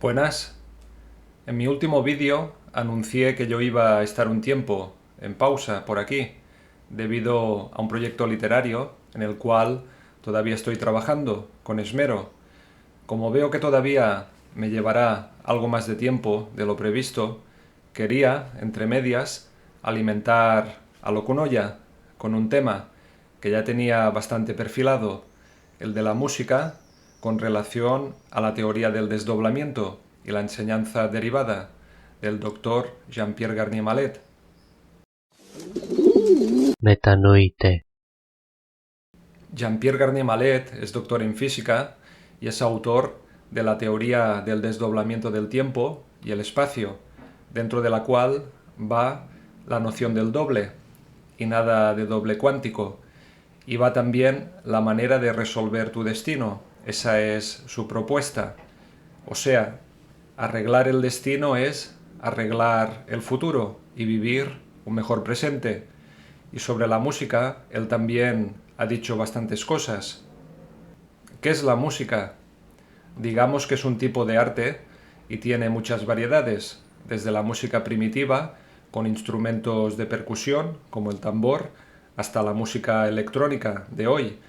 Buenas. En mi último vídeo anuncié que yo iba a estar un tiempo en pausa por aquí debido a un proyecto literario en el cual todavía estoy trabajando con esmero. Como veo que todavía me llevará algo más de tiempo de lo previsto, quería, entre medias, alimentar a Locunoya con un tema que ya tenía bastante perfilado, el de la música, con relación a la teoría del desdoblamiento y la enseñanza derivada del doctor Jean-Pierre Garnier-Mallet. Metanoite. Jean-Pierre Garnier-Mallet es doctor en física y es autor de la teoría del desdoblamiento del tiempo y el espacio, dentro de la cual va la noción del doble y nada de doble cuántico, y va también la manera de resolver tu destino. Esa es su propuesta. O sea, arreglar el destino es arreglar el futuro y vivir un mejor presente. Y sobre la música, él también ha dicho bastantes cosas. ¿Qué es la música? Digamos que es un tipo de arte y tiene muchas variedades, desde la música primitiva, con instrumentos de percusión, como el tambor, hasta la música electrónica de hoy,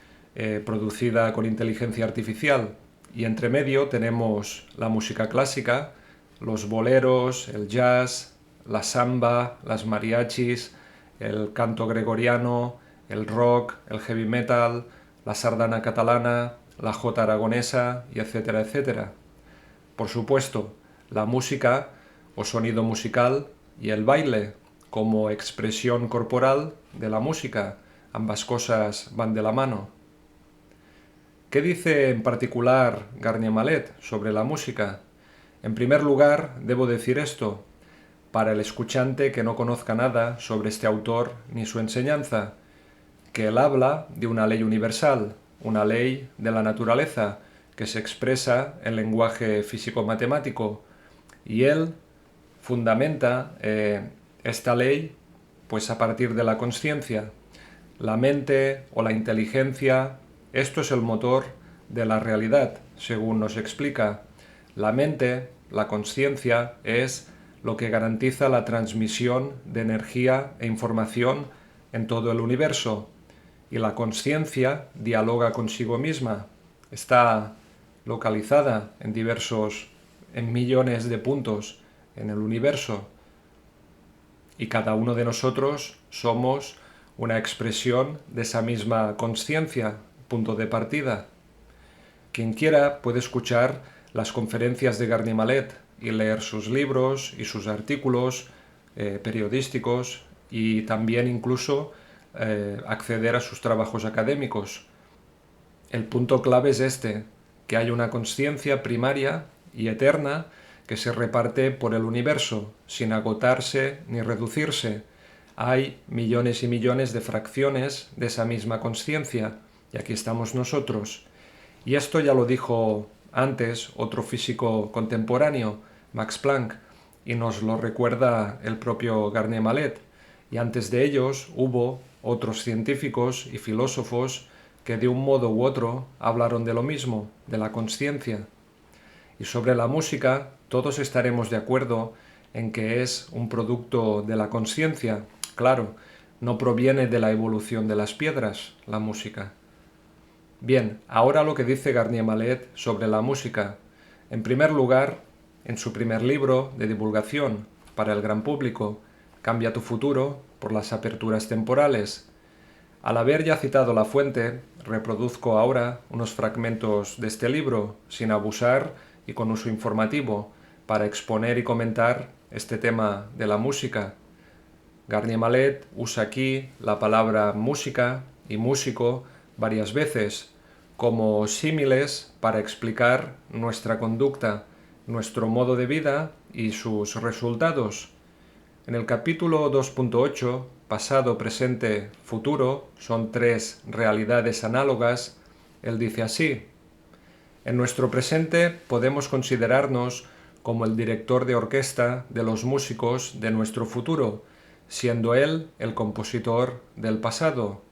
producida con inteligencia artificial. Y entre medio tenemos la música clásica, los boleros, el jazz, la samba, las mariachis, el canto gregoriano, el rock, el heavy metal, la sardana catalana, la jota aragonesa, y etcétera, etcétera. Por supuesto, la música o sonido musical y el baile como expresión corporal de la música. Ambas cosas van de la mano. ¿Qué dice en particular Garnier-Mallet sobre la música? En primer lugar, debo decir esto, para el escuchante que no conozca nada sobre este autor ni su enseñanza, que él habla de una ley universal, una ley de la naturaleza, que se expresa en lenguaje físico-matemático, y él fundamenta esta ley pues a partir de la consciencia. La mente o la inteligencia, esto es el motor de la realidad, según nos explica. La mente, la consciencia, es lo que garantiza la transmisión de energía e información en todo el universo. Y la consciencia dialoga consigo misma. Está localizada en millones de puntos en el universo. Y cada uno de nosotros somos una expresión de esa misma consciencia, punto de partida. Quien quiera puede escuchar las conferencias de Garnier-Mallet y leer sus libros y sus artículos periodísticos y también incluso acceder a sus trabajos académicos. El punto clave es este, que hay una consciencia primaria y eterna que se reparte por el universo, sin agotarse ni reducirse. Hay millones y millones de fracciones de esa misma consciencia, y aquí estamos nosotros. Y esto ya lo dijo antes otro físico contemporáneo, Max Planck, y nos lo recuerda el propio Garnier-Mallet. Y antes de ellos hubo otros científicos y filósofos que de un modo u otro hablaron de lo mismo, de la consciencia. Y sobre la música, todos estaremos de acuerdo en que es un producto de la consciencia. Claro, no proviene de la evolución de las piedras, la música. Bien, ahora lo que dice Garnier-Mallet sobre la música. En primer lugar, en su primer libro de divulgación para el gran público, Cambia tu futuro por las aperturas temporales. Al haber ya citado la fuente, reproduzco ahora unos fragmentos de este libro, sin abusar y con uso informativo, para exponer y comentar este tema de la música. Garnier-Mallet usa aquí la palabra música y músico varias veces como símiles para explicar nuestra conducta, nuestro modo de vida y sus resultados. En el capítulo 2.8, pasado, presente, futuro, son tres realidades análogas, él dice así: en nuestro presente podemos considerarnos como el director de orquesta de los músicos de nuestro futuro, siendo él el compositor del pasado.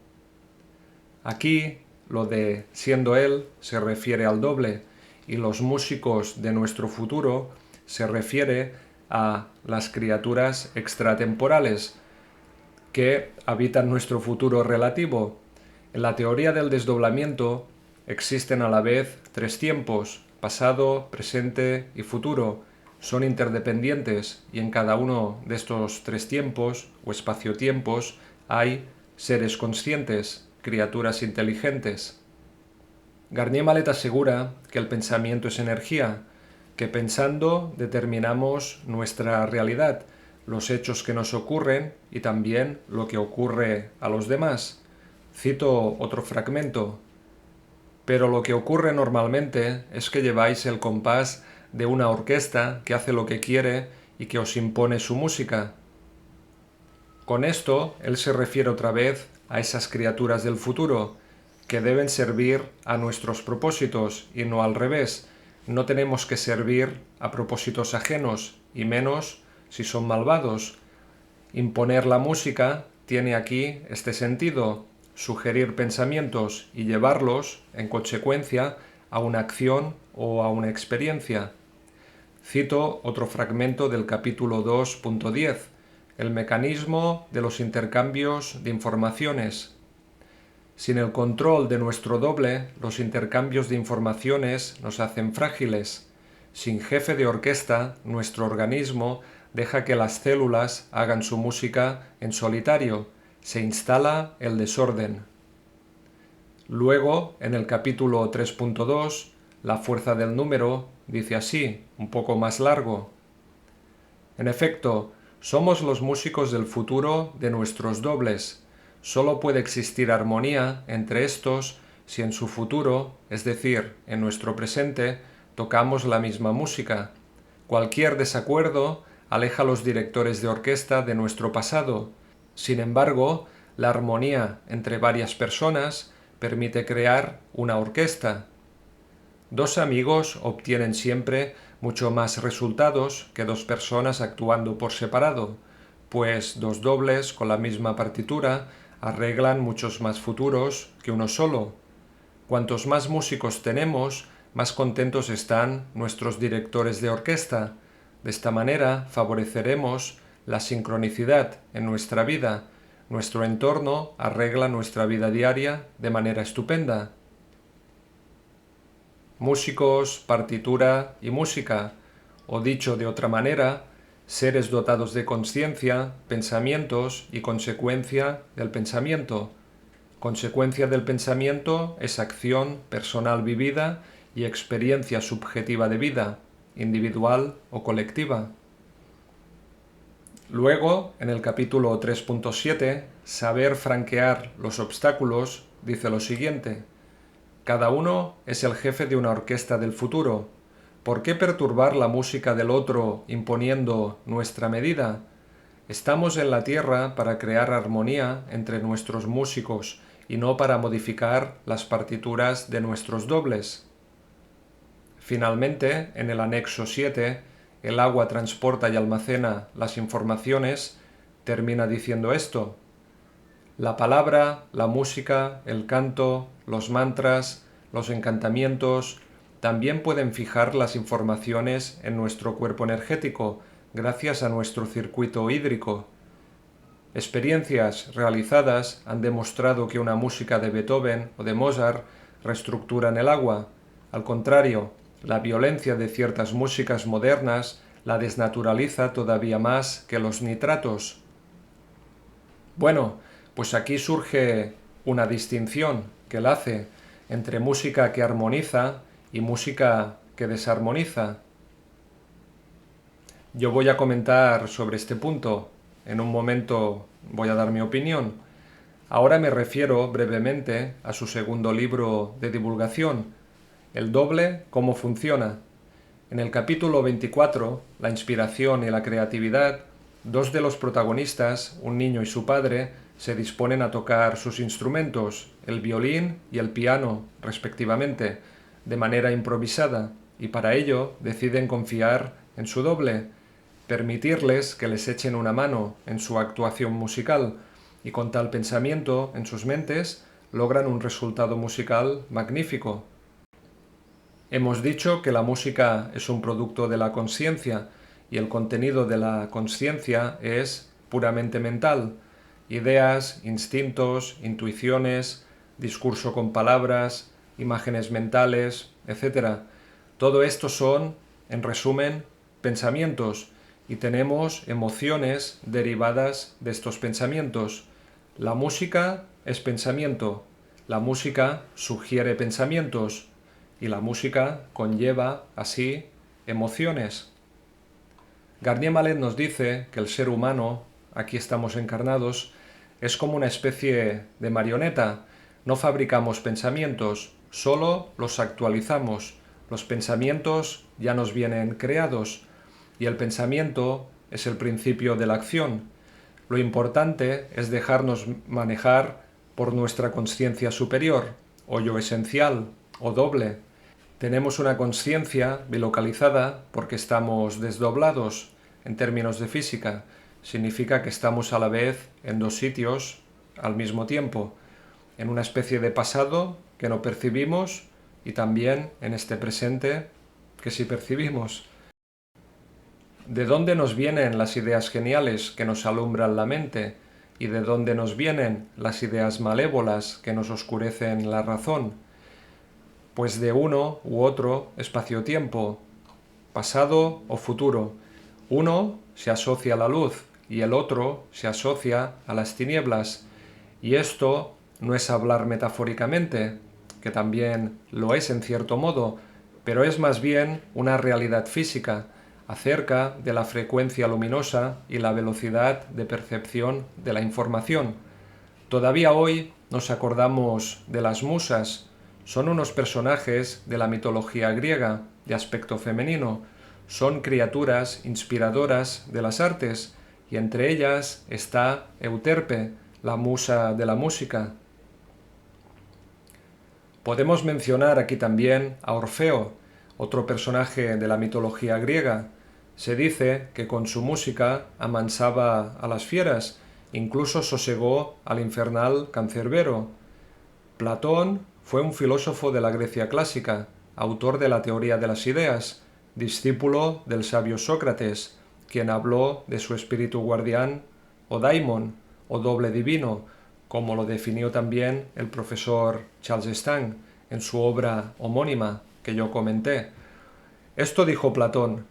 Aquí lo de siendo él se refiere al doble, y los músicos de nuestro futuro se refiere a las criaturas extratemporales que habitan nuestro futuro relativo. En la teoría del desdoblamiento existen a la vez tres tiempos: pasado, presente y futuro. Son interdependientes y en cada uno de estos tres tiempos o espacio-tiempos hay seres conscientes, criaturas inteligentes. Garnier Mallet asegura que el pensamiento es energía, que pensando determinamos nuestra realidad, los hechos que nos ocurren y también lo que ocurre a los demás. Cito otro fragmento. Pero lo que ocurre normalmente es que lleváis el compás de una orquesta que hace lo que quiere y que os impone su música. Con esto, él se refiere otra vez a esas criaturas del futuro, que deben servir a nuestros propósitos y no al revés. No tenemos que servir a propósitos ajenos, y menos si son malvados. Imponer la música tiene aquí este sentido: sugerir pensamientos y llevarlos, en consecuencia, a una acción o a una experiencia. Cito otro fragmento del capítulo 2.10, el mecanismo de los intercambios de informaciones. Sin el control de nuestro doble, los intercambios de informaciones nos hacen frágiles. Sin jefe de orquesta, nuestro organismo deja que las células hagan su música en solitario. Se instala el desorden. Luego, en el capítulo 3.2, la fuerza del número dice así, un poco más largo. En efecto, somos los músicos del futuro de nuestros dobles. Solo puede existir armonía entre estos si en su futuro, es decir, en nuestro presente, tocamos la misma música. Cualquier desacuerdo aleja a los directores de orquesta de nuestro pasado. Sin embargo, la armonía entre varias personas permite crear una orquesta. Dos amigos obtienen siempre mucho más resultados que dos personas actuando por separado, pues dos dobles con la misma partitura arreglan muchos más futuros que uno solo. Cuantos más músicos tenemos, más contentos están nuestros directores de orquesta. De esta manera favoreceremos la sincronicidad en nuestra vida. Nuestro entorno arregla nuestra vida diaria de manera estupenda. Músicos, partitura y música, o dicho de otra manera, seres dotados de conciencia, pensamientos y consecuencia del pensamiento. Consecuencia del pensamiento es acción personal vivida y experiencia subjetiva de vida, individual o colectiva. Luego, en el capítulo 3.7, Saber franquear los obstáculos, dice lo siguiente: cada uno es el jefe de una orquesta del futuro. ¿Por qué perturbar la música del otro imponiendo nuestra medida? Estamos en la tierra para crear armonía entre nuestros músicos y no para modificar las partituras de nuestros dobles. Finalmente, en el anexo 7, el agua transporta y almacena las informaciones, termina diciendo esto: la palabra, la música, el canto, los mantras, los encantamientos, también pueden fijar las informaciones en nuestro cuerpo energético, gracias a nuestro circuito hídrico. Experiencias realizadas han demostrado que una música de Beethoven o de Mozart reestructuran el agua. Al contrario, la violencia de ciertas músicas modernas la desnaturaliza todavía más que los nitratos. Bueno, pues aquí surge una distinción que él hace entre música que armoniza y música que desarmoniza. Yo voy a comentar sobre este punto. En un momento voy a dar mi opinión. Ahora me refiero brevemente a su segundo libro de divulgación, El doble, cómo funciona. En el capítulo 24, La inspiración y la creatividad, dos de los protagonistas, un niño y su padre, se disponen a tocar sus instrumentos, el violín y el piano, respectivamente, de manera improvisada, y para ello deciden confiar en su doble, permitirles que les echen una mano en su actuación musical, y con tal pensamiento en sus mentes logran un resultado musical magnífico. Hemos dicho que la música es un producto de la consciencia y el contenido de la consciencia es puramente mental. Ideas, instintos, intuiciones, discurso con palabras, imágenes mentales, etc. Todo esto son, en resumen, pensamientos y tenemos emociones derivadas de estos pensamientos. La música es pensamiento, la música sugiere pensamientos y la música conlleva, así, emociones. Garnier Mallet nos dice que el ser humano, aquí estamos encarnados, es como una especie de marioneta. No fabricamos pensamientos, solo los actualizamos. Los pensamientos ya nos vienen creados y el pensamiento es el principio de la acción. Lo importante es dejarnos manejar por nuestra consciencia superior, o yo esencial, o doble. Tenemos una consciencia bilocalizada porque estamos desdoblados en términos de física. Significa que estamos a la vez en dos sitios al mismo tiempo, en una especie de pasado que no percibimos y también en este presente que sí percibimos. ¿De dónde nos vienen las ideas geniales que nos alumbran la mente? ¿Y de dónde nos vienen las ideas malévolas que nos oscurecen la razón? Pues de uno u otro espacio-tiempo, pasado o futuro. Uno se asocia a la luz y el otro se asocia a las tinieblas. Y esto no es hablar metafóricamente, que también lo es en cierto modo, pero es más bien una realidad física acerca de la frecuencia luminosa y la velocidad de percepción de la información. Todavía hoy nos acordamos de las musas. Son unos personajes de la mitología griega, de aspecto femenino. Son criaturas inspiradoras de las artes, y entre ellas está Euterpe, la musa de la música. Podemos mencionar aquí también a Orfeo, otro personaje de la mitología griega. Se dice que con su música amansaba a las fieras, incluso sosegó al infernal Cancerbero. Platón fue un filósofo de la Grecia clásica, autor de la teoría de las ideas, discípulo del sabio Sócrates, quien habló de su espíritu guardián o daimon, o doble divino, como lo definió también el profesor Charles Stang en su obra homónima que yo comenté. Esto dijo Platón: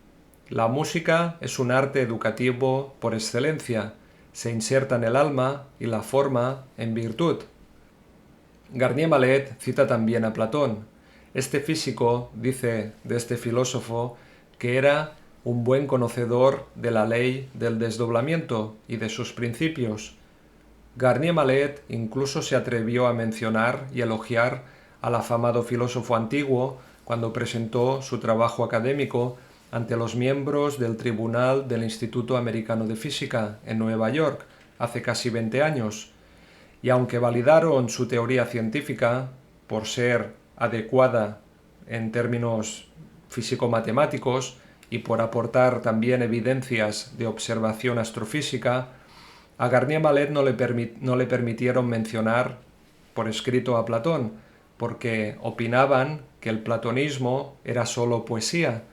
la música es un arte educativo por excelencia, se inserta en el alma y la forma en virtud. Garnier Mallet cita también a Platón. Este físico dice de este filósofo que era un buen conocedor de la ley del desdoblamiento y de sus principios. Garnier Mallet incluso se atrevió a mencionar y elogiar al afamado filósofo antiguo cuando presentó su trabajo académico ante los miembros del Tribunal del Instituto Americano de Física en Nueva York hace casi 20 años. Y aunque validaron su teoría científica por ser adecuada en términos físico-matemáticos y por aportar también evidencias de observación astrofísica, a Garnier Mallet no le permitieron mencionar por escrito a Platón, porque opinaban que el platonismo era solo poesía.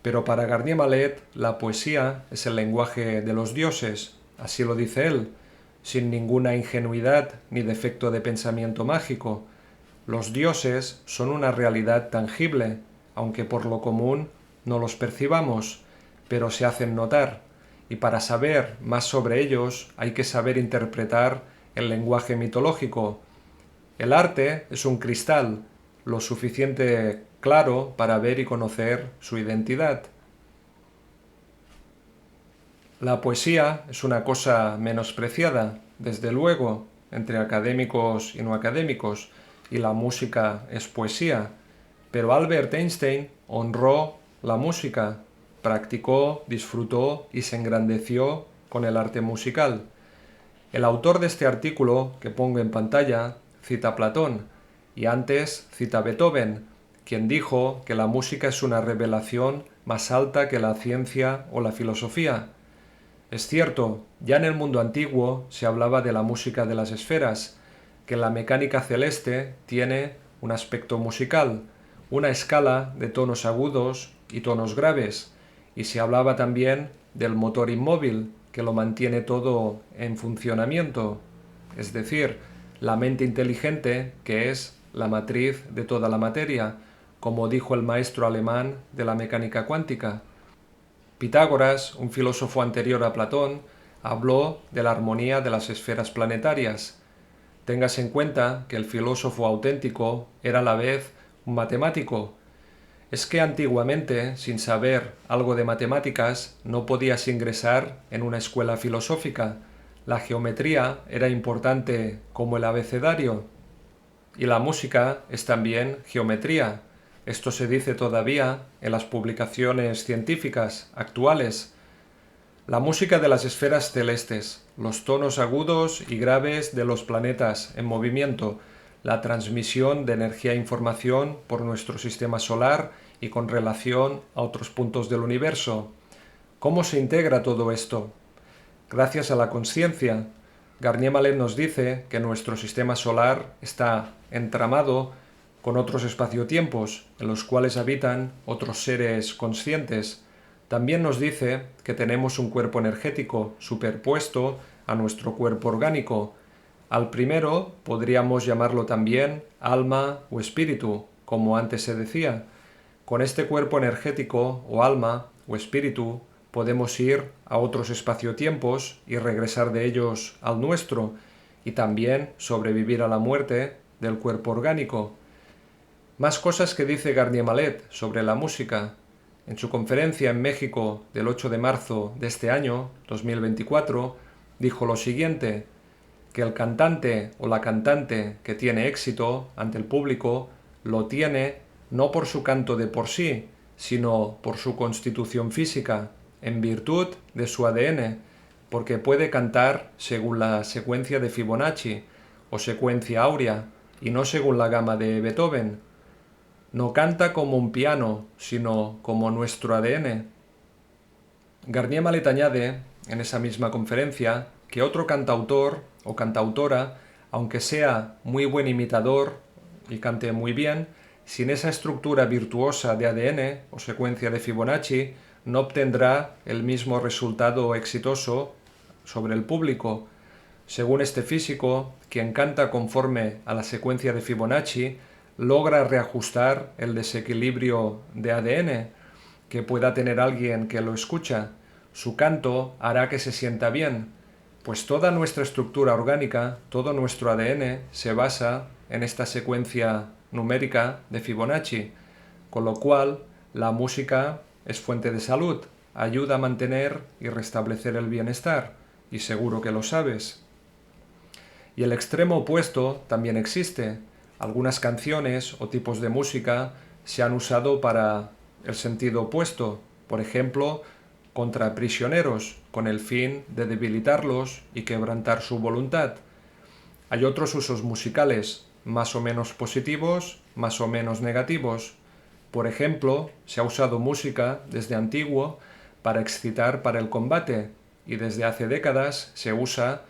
Pero para Garnier Mallet la poesía es el lenguaje de los dioses, así lo dice él, sin ninguna ingenuidad ni defecto de pensamiento mágico. Los dioses son una realidad tangible, aunque por lo común no los percibamos, pero se hacen notar, y para saber más sobre ellos hay que saber interpretar el lenguaje mitológico. El arte es un cristal, lo suficiente claro para ver y conocer su identidad. La poesía es una cosa menospreciada, desde luego, entre académicos y no académicos, y la música es poesía, pero Albert Einstein honró la música, practicó, disfrutó y se engrandeció con el arte musical. El autor de este artículo que pongo en pantalla cita a Platón y antes cita a Beethoven, quien dijo que la música es una revelación más alta que la ciencia o la filosofía. Es cierto, ya en el mundo antiguo se hablaba de la música de las esferas, que la mecánica celeste tiene un aspecto musical, una escala de tonos agudos y tonos graves, y se hablaba también del motor inmóvil, que lo mantiene todo en funcionamiento, es decir, la mente inteligente, que es la matriz de toda la materia, como dijo el maestro alemán de la mecánica cuántica. Pitágoras, un filósofo anterior a Platón, habló de la armonía de las esferas planetarias. Téngase en cuenta que el filósofo auténtico era a la vez un matemático. Es que antiguamente, sin saber algo de matemáticas, no podías ingresar en una escuela filosófica. La geometría era importante como el abecedario. Y la música es también geometría. Esto se dice todavía en las publicaciones científicas actuales. La música de las esferas celestes, los tonos agudos y graves de los planetas en movimiento, la transmisión de energía e información por nuestro sistema solar y con relación a otros puntos del universo. ¿Cómo se integra todo esto? Gracias a la consciencia. Garnier Mallet nos dice que nuestro sistema solar está entramado con otros espacio-tiempos, en los cuales habitan otros seres conscientes. También nos dice que tenemos un cuerpo energético superpuesto a nuestro cuerpo orgánico. Al primero podríamos llamarlo también alma o espíritu, como antes se decía. Con este cuerpo energético o alma o espíritu podemos ir a otros espacio-tiempos y regresar de ellos al nuestro, y también sobrevivir a la muerte del cuerpo orgánico. Más cosas que dice Garnier Mallet sobre la música. En su conferencia en México del 8 de marzo de este año, 2024, dijo lo siguiente, que el cantante o la cantante que tiene éxito ante el público lo tiene no por su canto de por sí, sino por su constitución física, en virtud de su ADN, porque puede cantar según la secuencia de Fibonacci o secuencia áurea y no según la gama de Beethoven. No canta como un piano, sino como nuestro ADN. Garnier Mallet añade, en esa misma conferencia, que otro cantautor o cantautora, aunque sea muy buen imitador y cante muy bien, sin esa estructura virtuosa de ADN o secuencia de Fibonacci, no obtendrá el mismo resultado exitoso sobre el público. Según este físico, quien canta conforme a la secuencia de Fibonacci logra reajustar el desequilibrio de ADN que pueda tener alguien que lo escucha. Su canto hará que se sienta bien, pues toda nuestra estructura orgánica, todo nuestro ADN se basa en esta secuencia numérica de Fibonacci, con lo cual la música es fuente de salud, ayuda a mantener y restablecer el bienestar, y seguro que lo sabes. Y el extremo opuesto también existe. Algunas canciones o tipos de música se han usado para el sentido opuesto, por ejemplo, contra prisioneros, con el fin de debilitarlos y quebrantar su voluntad. Hay otros usos musicales, más o menos positivos, más o menos negativos. Por ejemplo, se ha usado música desde antiguo para excitar para el combate, y desde hace décadas se usa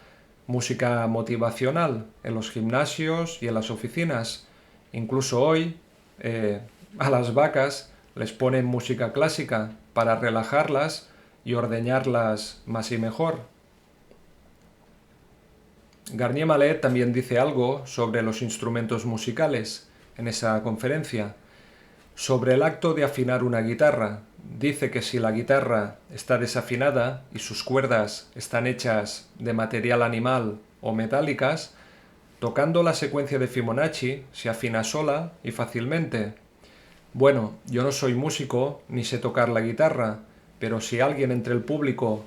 música motivacional en los gimnasios y en las oficinas. Incluso hoy a las vacas les ponen música clásica para relajarlas y ordeñarlas más y mejor. Garnier Mallet también dice algo sobre los instrumentos musicales en esa conferencia. Sobre el acto de afinar una guitarra, dice que si la guitarra está desafinada y sus cuerdas están hechas de material animal o metálicas, tocando la secuencia de Fibonacci se afina sola y fácilmente. Bueno, yo no soy músico ni sé tocar la guitarra, pero si alguien entre el público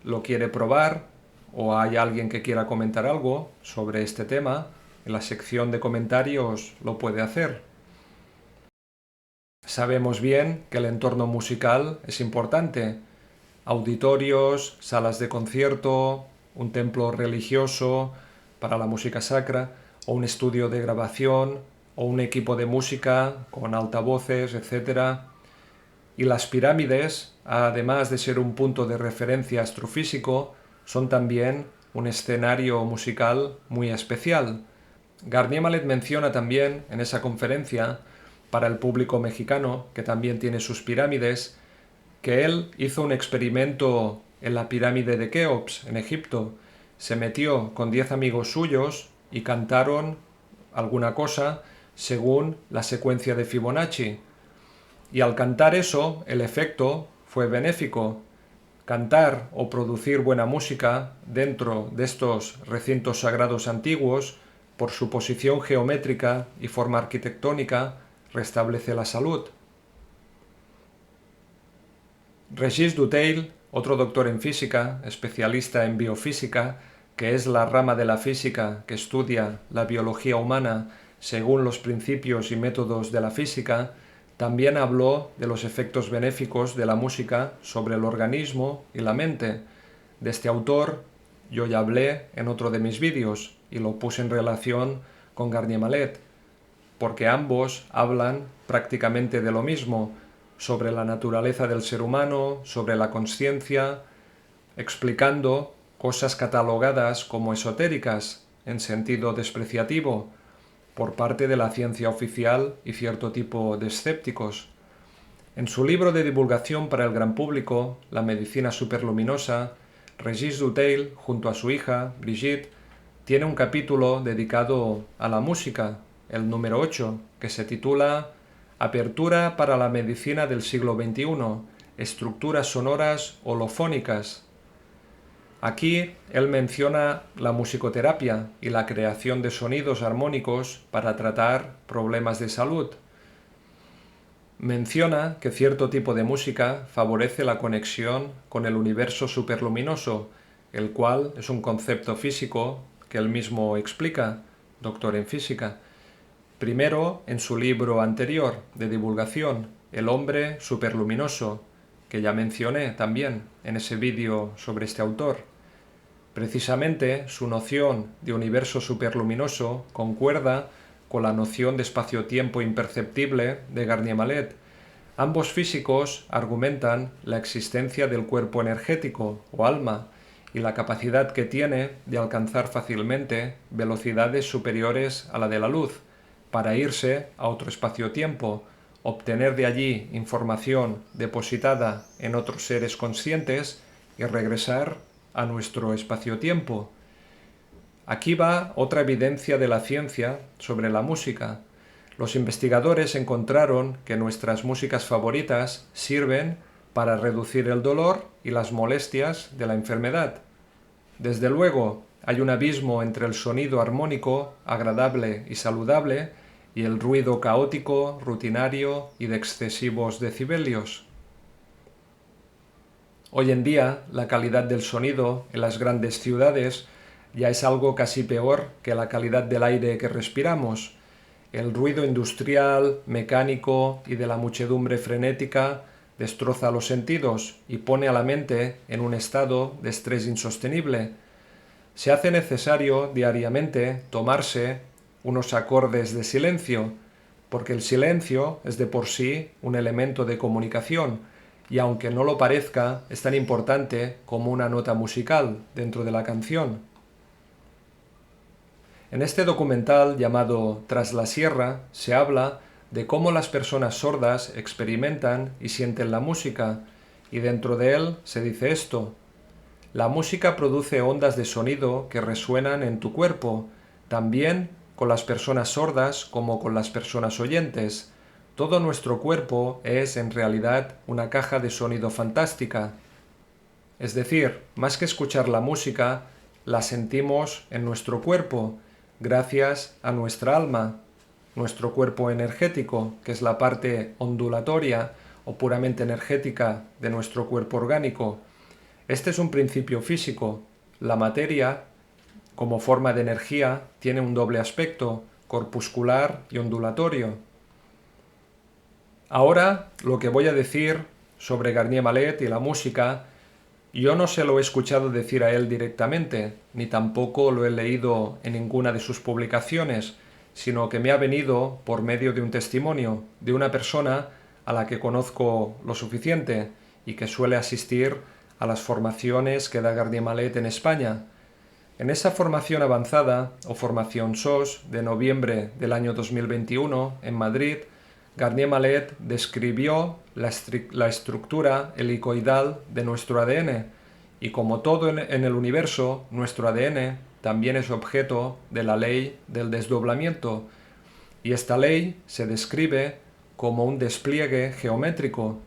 lo quiere probar o hay alguien que quiera comentar algo sobre este tema, en la sección de comentarios lo puede hacer. Sabemos bien que el entorno musical es importante. Auditorios, salas de concierto, un templo religioso para la música sacra, o un estudio de grabación, o un equipo de música con altavoces, etc. Y las pirámides, además de ser un punto de referencia astrofísico, son también un escenario musical muy especial. Garnier Mallet menciona también en esa conferencia para el público mexicano, que también tiene sus pirámides, que él hizo un experimento en la pirámide de Keops, en Egipto. Se metió con 10 amigos suyos y cantaron alguna cosa según la secuencia de Fibonacci. Y al cantar eso, el efecto fue benéfico. Cantar o producir buena música dentro de estos recintos sagrados antiguos, por su posición geométrica y forma arquitectónica, restablece la salud. Régis Dutheil, otro doctor en física, especialista en biofísica, que es la rama de la física que estudia la biología humana según los principios y métodos de la física, también habló de los efectos benéficos de la música sobre el organismo y la mente. De este autor yo ya hablé en otro de mis vídeos y lo puse en relación con Garnier Mallet, porque ambos hablan prácticamente de lo mismo, sobre la naturaleza del ser humano, sobre la consciencia, explicando cosas catalogadas como esotéricas, en sentido despreciativo, por parte de la ciencia oficial y cierto tipo de escépticos. En su libro de divulgación para el gran público, La medicina superluminosa, Régis Dutheil, junto a su hija, Brigitte, tiene un capítulo dedicado a la música, el número 8, que se titula Apertura para la medicina del siglo XXI, estructuras sonoras holofónicas. Aquí él menciona la musicoterapia y la creación de sonidos armónicos para tratar problemas de salud. Menciona que cierto tipo de música favorece la conexión con el universo superluminoso, el cual es un concepto físico que él mismo explica, doctor en física. Primero, en su libro anterior de divulgación, El hombre superluminoso, que ya mencioné también en ese vídeo sobre este autor. Precisamente su noción de universo superluminoso concuerda con la noción de espacio-tiempo imperceptible de Garnier Mallet. Ambos físicos argumentan la existencia del cuerpo energético o alma y la capacidad que tiene de alcanzar fácilmente velocidades superiores a la de la luz para irse a otro espacio-tiempo, obtener de allí información depositada en otros seres conscientes y regresar a nuestro espacio-tiempo. Aquí va otra evidencia de la ciencia sobre la música. Los investigadores encontraron que nuestras músicas favoritas sirven para reducir el dolor y las molestias de la enfermedad. Desde luego, hay un abismo entre el sonido armónico, agradable y saludable, y el ruido caótico, rutinario y de excesivos decibelios. Hoy en día, la calidad del sonido en las grandes ciudades ya es algo casi peor que la calidad del aire que respiramos. El ruido industrial, mecánico y de la muchedumbre frenética destroza los sentidos y pone a la mente en un estado de estrés insostenible. Se hace necesario diariamente tomarse unos acordes de silencio, porque el silencio es de por sí un elemento de comunicación, y aunque no lo parezca, es tan importante como una nota musical dentro de la canción. En este documental llamado Tras la Sierra se habla de cómo las personas sordas experimentan y sienten la música, y dentro de él se dice esto: la música produce ondas de sonido que resuenan en tu cuerpo, también con las personas sordas como con las personas oyentes. Todo nuestro cuerpo es, en realidad, una caja de sonido fantástica. Es decir, más que escuchar la música, la sentimos en nuestro cuerpo, gracias a nuestra alma, nuestro cuerpo energético, que es la parte ondulatoria o puramente energética de nuestro cuerpo orgánico. Este es un principio físico. La materia, como forma de energía, tiene un doble aspecto, corpuscular y ondulatorio. Ahora, lo que voy a decir sobre Garnier Mallet y la música, yo no se lo he escuchado decir a él directamente, ni tampoco lo he leído en ninguna de sus publicaciones, sino que me ha venido por medio de un testimonio de una persona a la que conozco lo suficiente y que suele asistir a las formaciones que da Garnier Mallet en España. En esa formación avanzada, o formación SOS, de noviembre del año 2021, en Madrid, Garnier Mallet describió la estructura helicoidal de nuestro ADN, y como todo en el universo, nuestro ADN también es objeto de la ley del desdoblamiento, y esta ley se describe como un despliegue geométrico.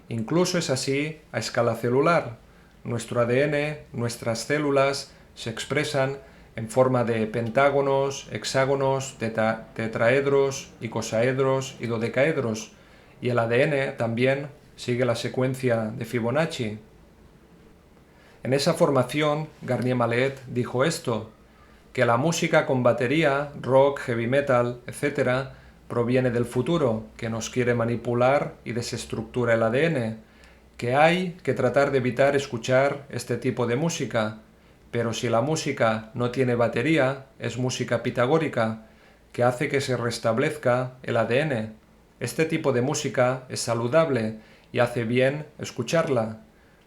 Incluso es así a escala celular. Nuestro ADN, nuestras células, se expresan en forma de pentágonos, hexágonos, tetraedros, icosaedros y dodecaedros, y el ADN también sigue la secuencia de Fibonacci. En esa formación, Garnier Mallet dijo esto, que la música con batería, rock, heavy metal, etc., proviene del futuro, que nos quiere manipular y desestructura el ADN, que hay que tratar de evitar escuchar este tipo de música, pero si la música no tiene batería, es música pitagórica, que hace que se restablezca el ADN. Este tipo de música es saludable y hace bien escucharla.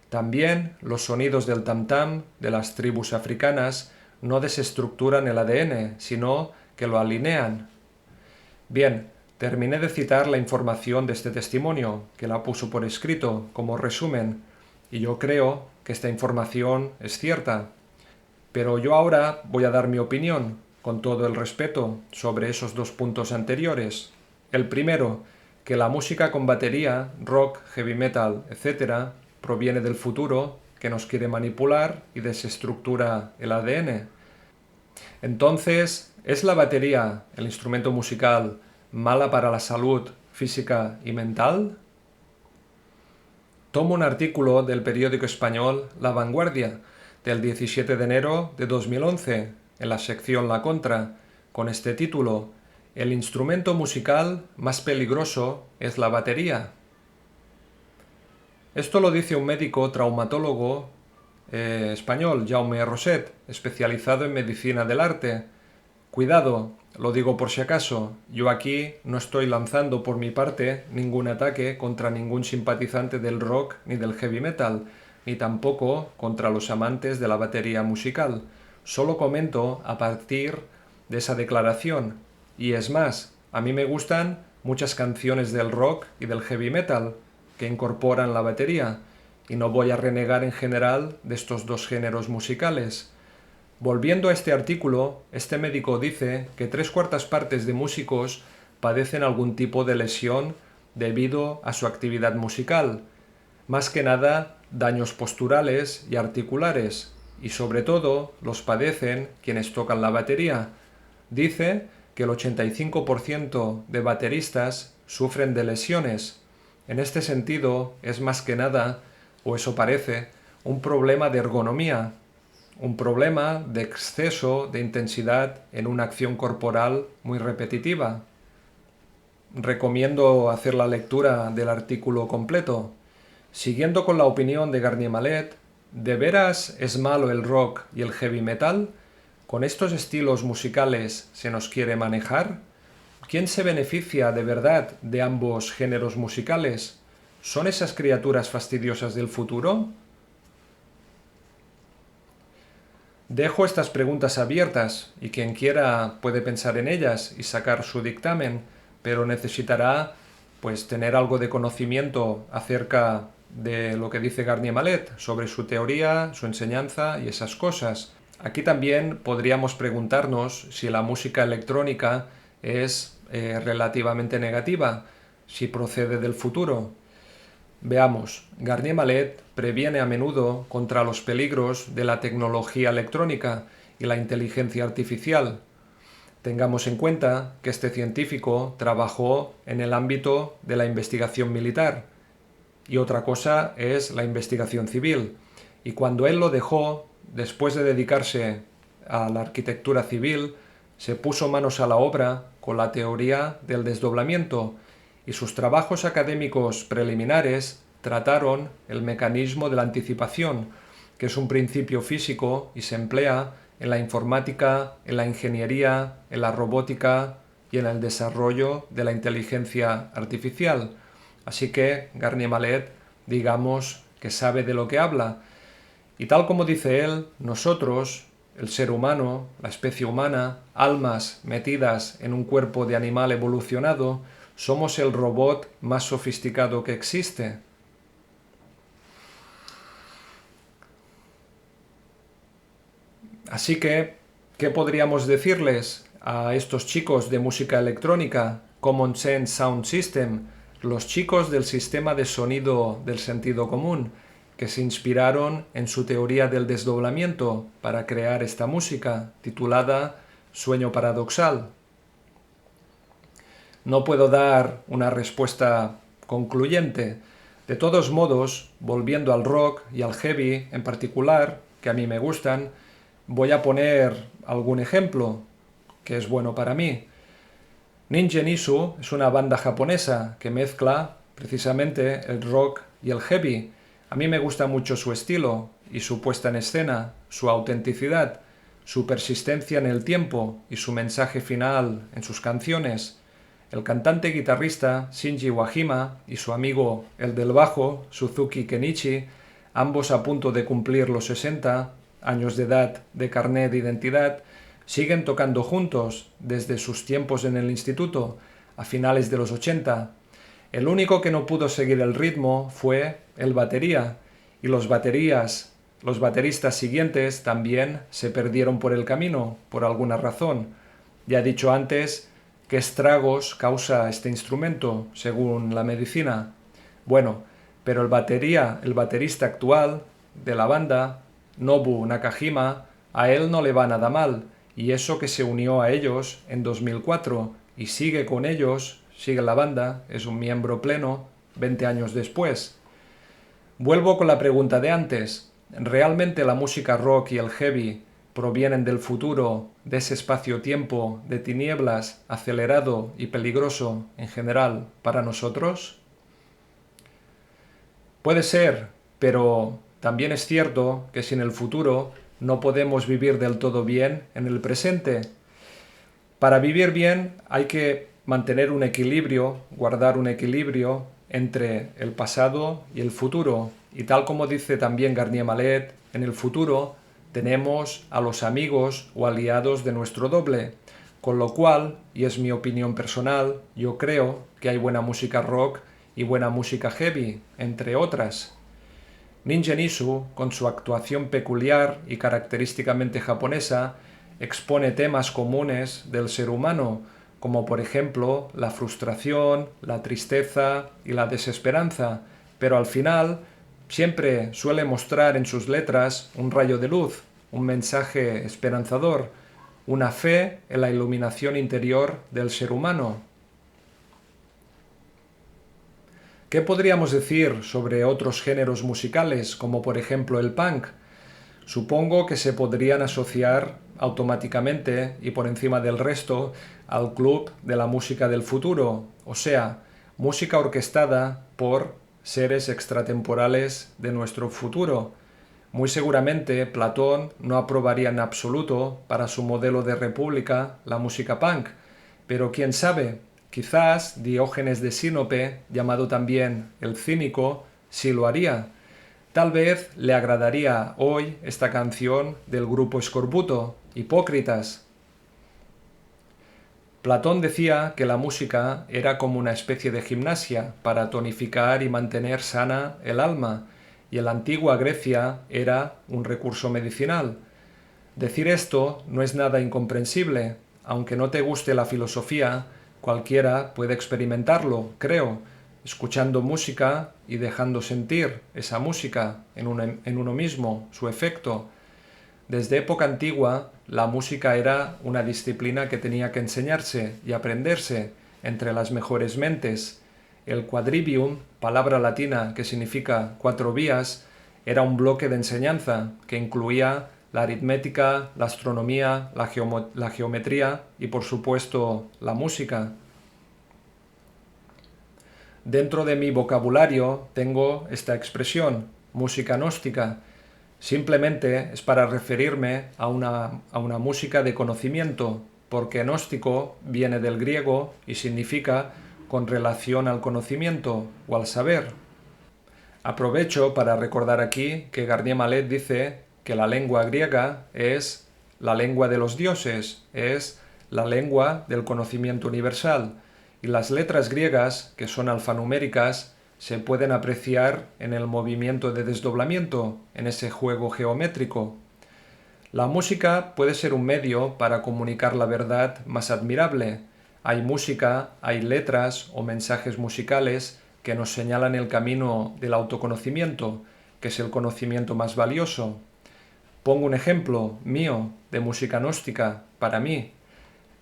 También los sonidos del tam-tam de las tribus africanas no desestructuran el ADN, sino que lo alinean. Bien, terminé de citar la información de este testimonio, que la puso por escrito como resumen, y yo creo que esta información es cierta. Pero yo ahora voy a dar mi opinión, con todo el respeto, sobre esos dos puntos anteriores. El primero, que la música con batería, rock, heavy metal, etc., proviene del futuro, que nos quiere manipular y desestructura el ADN. Entonces, ¿es la batería, el instrumento musical, mala para la salud física y mental? Tomo un artículo del periódico español La Vanguardia, del 17 de enero de 2011, en la sección La Contra, con este título: El instrumento musical más peligroso es la batería. Esto lo dice un médico traumatólogo español, Jaume Roset, especializado en medicina del arte. Cuidado, lo digo por si acaso, yo aquí no estoy lanzando por mi parte ningún ataque contra ningún simpatizante del rock ni del heavy metal, ni tampoco contra los amantes de la batería musical. Solo comento a partir de esa declaración. Y es más, a mí me gustan muchas canciones del rock y del heavy metal que incorporan la batería, y no voy a renegar en general de estos dos géneros musicales. Volviendo a este artículo, este médico dice que 3/4 partes de músicos padecen algún tipo de lesión debido a su actividad musical, más que nada daños posturales y articulares, y sobre todo los padecen quienes tocan la batería. Dice que el 85% de bateristas sufren de lesiones. En este sentido, es más que nada, o eso parece, un problema de ergonomía, un problema de exceso de intensidad en una acción corporal muy repetitiva. Recomiendo hacer la lectura del artículo completo. Siguiendo con la opinión de Garnier Mallet, ¿de veras es malo el rock y el heavy metal? ¿Con estos estilos musicales se nos quiere manejar? ¿Quién se beneficia de verdad de ambos géneros musicales? ¿Son esas criaturas fastidiosas del futuro? Dejo estas preguntas abiertas y quien quiera puede pensar en ellas y sacar su dictamen, pero necesitará tener algo de conocimiento acerca de lo que dice Garnier Mallet sobre su teoría, su enseñanza y esas cosas. Aquí también podríamos preguntarnos si la música electrónica es relativamente negativa, si procede del futuro. Veamos, Garnier Mallet previene a menudo contra los peligros de la tecnología electrónica y la inteligencia artificial. Tengamos en cuenta que este científico trabajó en el ámbito de la investigación militar y otra cosa es la investigación civil. Y cuando él lo dejó, después de dedicarse a la arquitectura civil, se puso manos a la obra con la teoría del desdoblamiento, y sus trabajos académicos preliminares trataron el mecanismo de la anticipación, que es un principio físico y se emplea en la informática, en la ingeniería, en la robótica y en el desarrollo de la inteligencia artificial. Así que Garnier Mallet, digamos que sabe de lo que habla. Y tal como dice él, nosotros, el ser humano, la especie humana, almas metidas en un cuerpo de animal evolucionado, Somos el robot más sofisticado que existe. Así que, ¿qué podríamos decirles a estos chicos de música electrónica, Common Sense Sound System, los chicos del sistema de sonido del sentido común, que se inspiraron en su teoría del desdoblamiento para crear esta música, titulada Sueño Paradoxal? No puedo dar una respuesta concluyente. De todos modos, volviendo al rock y al heavy en particular, que a mí me gustan, voy a poner algún ejemplo que es bueno para mí. Ningen Isu es una banda japonesa que mezcla precisamente el rock y el heavy. A mí me gusta mucho su estilo y su puesta en escena, su autenticidad, su persistencia en el tiempo y su mensaje final en sus canciones. El cantante guitarrista Shinji Wajima y su amigo el del bajo, Suzuki Kenichi, ambos a punto de cumplir los 60 años de edad de carné de identidad, siguen tocando juntos desde sus tiempos en el instituto, a finales de los 80. El único que no pudo seguir el ritmo fue el batería, y los bateristas siguientes también se perdieron por el camino, por alguna razón. Ya he dicho antes qué estragos causa este instrumento, según la medicina. Bueno, pero el baterista actual de la banda, Nobu Nakajima, a él no le va nada mal, y eso que se unió a ellos en 2004 y sigue con ellos, sigue la banda, es un miembro pleno 20 años después. Vuelvo con la pregunta de antes. ¿Realmente la música rock y el heavy provienen del futuro, de ese espacio-tiempo de tinieblas, acelerado y peligroso en general para nosotros? Puede ser, pero también es cierto que sin el futuro no podemos vivir del todo bien en el presente. Para vivir bien hay que mantener un equilibrio, guardar un equilibrio entre el pasado y el futuro. Y tal como dice también Garnier Mallet, en el futuro tenemos a los amigos o aliados de nuestro doble. Con lo cual, y es mi opinión personal, yo creo que hay buena música rock y buena música heavy, entre otras. Ningen Isu, con su actuación peculiar y característicamente japonesa, expone temas comunes del ser humano, como por ejemplo la frustración, la tristeza y la desesperanza, pero al final siempre suele mostrar en sus letras un rayo de luz, un mensaje esperanzador, una fe en la iluminación interior del ser humano. ¿Qué podríamos decir sobre otros géneros musicales, como por ejemplo el punk? Supongo que se podrían asociar automáticamente y por encima del resto al club de la música del futuro, o sea, música orquestada por seres extratemporales de nuestro futuro. Muy seguramente Platón no aprobaría en absoluto para su modelo de república la música punk, pero quién sabe, quizás Diógenes de Sinope, llamado también el cínico, sí lo haría. Tal vez le agradaría hoy esta canción del grupo Escorbuto, Hipócritas. Platón decía que la música era como una especie de gimnasia para tonificar y mantener sana el alma, y en la antigua Grecia era un recurso medicinal. Decir esto no es nada incomprensible. Aunque no te guste la filosofía, cualquiera puede experimentarlo, creo, escuchando música y dejando sentir esa música en uno mismo, su efecto. Desde época antigua, la música era una disciplina que tenía que enseñarse y aprenderse entre las mejores mentes. El quadrivium, palabra latina que significa 4 vías, era un bloque de enseñanza que incluía la aritmética, la astronomía, la geometría y, por supuesto, la música. Dentro de mi vocabulario tengo esta expresión, música gnóstica. Simplemente es para referirme a una música de conocimiento, porque gnóstico viene del griego y significa con relación al conocimiento o al saber. Aprovecho para recordar aquí que Garnier Mallet dice que la lengua griega es la lengua de los dioses, es la lengua del conocimiento universal. y las letras griegas, que son alfanuméricas, se pueden apreciar en el movimiento de desdoblamiento, en ese juego geométrico. La música puede ser un medio para comunicar la verdad más admirable. Hay música, hay letras o mensajes musicales que nos señalan el camino del autoconocimiento, que es el conocimiento más valioso. Pongo un ejemplo mío de música gnóstica, para mí.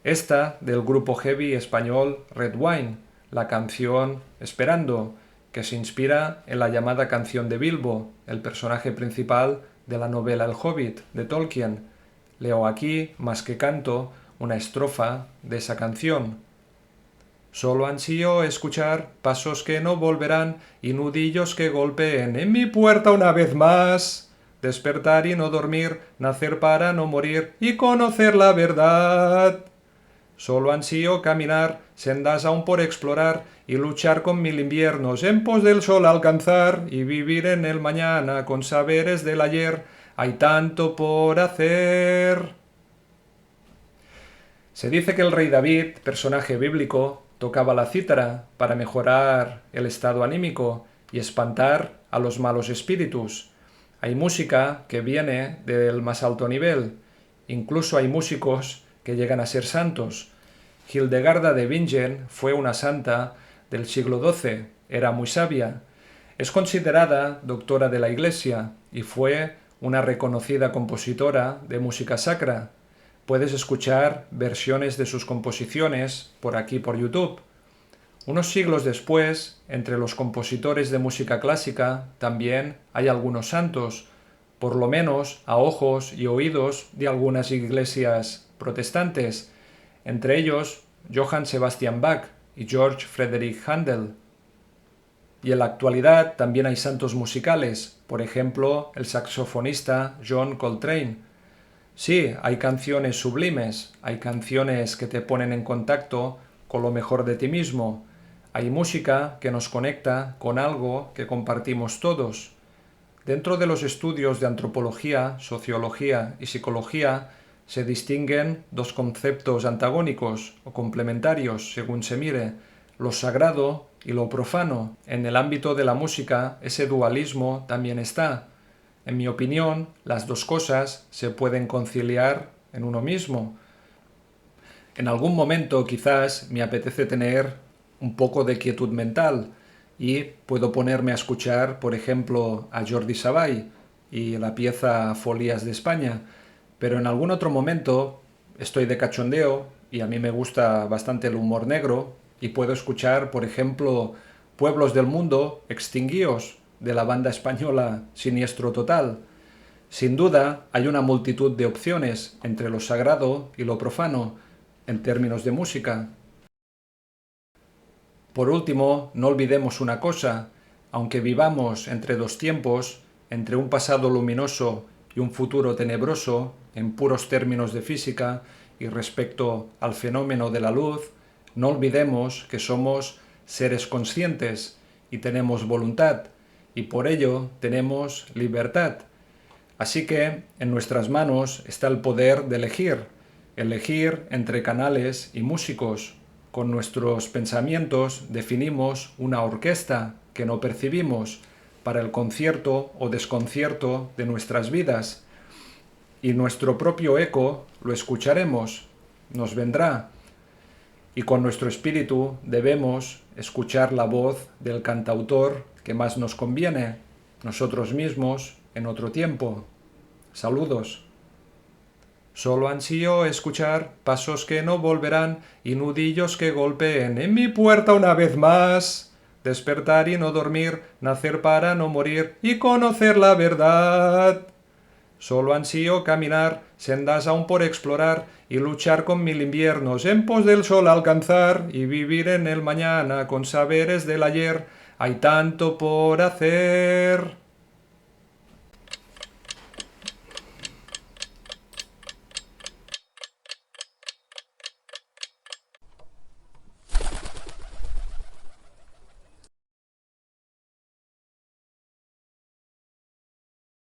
Esta del grupo heavy español Red Wine, la canción Esperando, que se inspira en la llamada canción de Bilbo, el personaje principal de la novela El Hobbit de Tolkien. Leo aquí, más que canto, una estrofa de esa canción. Solo ansío escuchar pasos que no volverán y nudillos que golpeen en mi puerta una vez más. Despertar y no dormir, nacer para no morir y conocer la verdad. Solo ansío caminar, sendas aún por explorar, y luchar con 1000 inviernos en pos del sol alcanzar, y vivir en el mañana con saberes del ayer. Hay tanto por hacer. Se dice que el rey David, personaje bíblico, tocaba la cítara para mejorar el estado anímico y espantar a los malos espíritus. Hay música que viene del más alto nivel. Incluso hay músicos que llegan a ser santos. Hildegarda de Bingen fue una santa del siglo XII, era muy sabia. Es considerada doctora de la Iglesia y fue una reconocida compositora de música sacra. Puedes escuchar versiones de sus composiciones por aquí por YouTube. Unos siglos después, entre los compositores de música clásica también hay algunos santos, por lo menos a ojos y oídos de algunas iglesias protestantes, entre ellos Johann Sebastian Bach y George Frederick Handel. Y en la actualidad también hay santos musicales, por ejemplo el saxofonista John Coltrane. Sí, hay canciones sublimes, hay canciones que te ponen en contacto con lo mejor de ti mismo. Hay música que nos conecta con algo que compartimos todos. Dentro de los estudios de antropología, sociología y psicología se distinguen dos conceptos antagónicos o complementarios, según se mire, lo sagrado y lo profano. En el ámbito de la música, ese dualismo también está. En mi opinión, las dos cosas se pueden conciliar en uno mismo. En algún momento quizás me apetece tener un poco de quietud mental y puedo ponerme a escuchar, por ejemplo, a Jordi Savall y la pieza Folías de España, pero en algún otro momento estoy de cachondeo y a mí me gusta bastante el humor negro y puedo escuchar, por ejemplo, Pueblos del Mundo Extinguíos de la banda española Siniestro Total. Sin duda, hay una multitud de opciones entre lo sagrado y lo profano en términos de música. Por último, no olvidemos una cosa: aunque vivamos entre dos tiempos, entre un pasado luminoso y un futuro tenebroso, en puros términos de física y respecto al fenómeno de la luz, no olvidemos que somos seres conscientes y tenemos voluntad, y por ello tenemos libertad. Así que en nuestras manos está el poder de elegir entre canales y músicos. Con nuestros pensamientos definimos una orquesta que no percibimos para el concierto o desconcierto de nuestras vidas. Y nuestro propio eco lo escucharemos, nos vendrá. Y con nuestro espíritu debemos escuchar la voz del cantautor que más nos conviene, nosotros mismos en otro tiempo. Saludos. Solo ansío escuchar pasos que no volverán y nudillos que golpeen en mi puerta una vez más. Despertar y no dormir, nacer para no morir y conocer la verdad. Solo ansío caminar, sendas aún por explorar y luchar con 1000 inviernos en pos del sol alcanzar y vivir en el mañana con saberes del ayer. Hay tanto por hacer.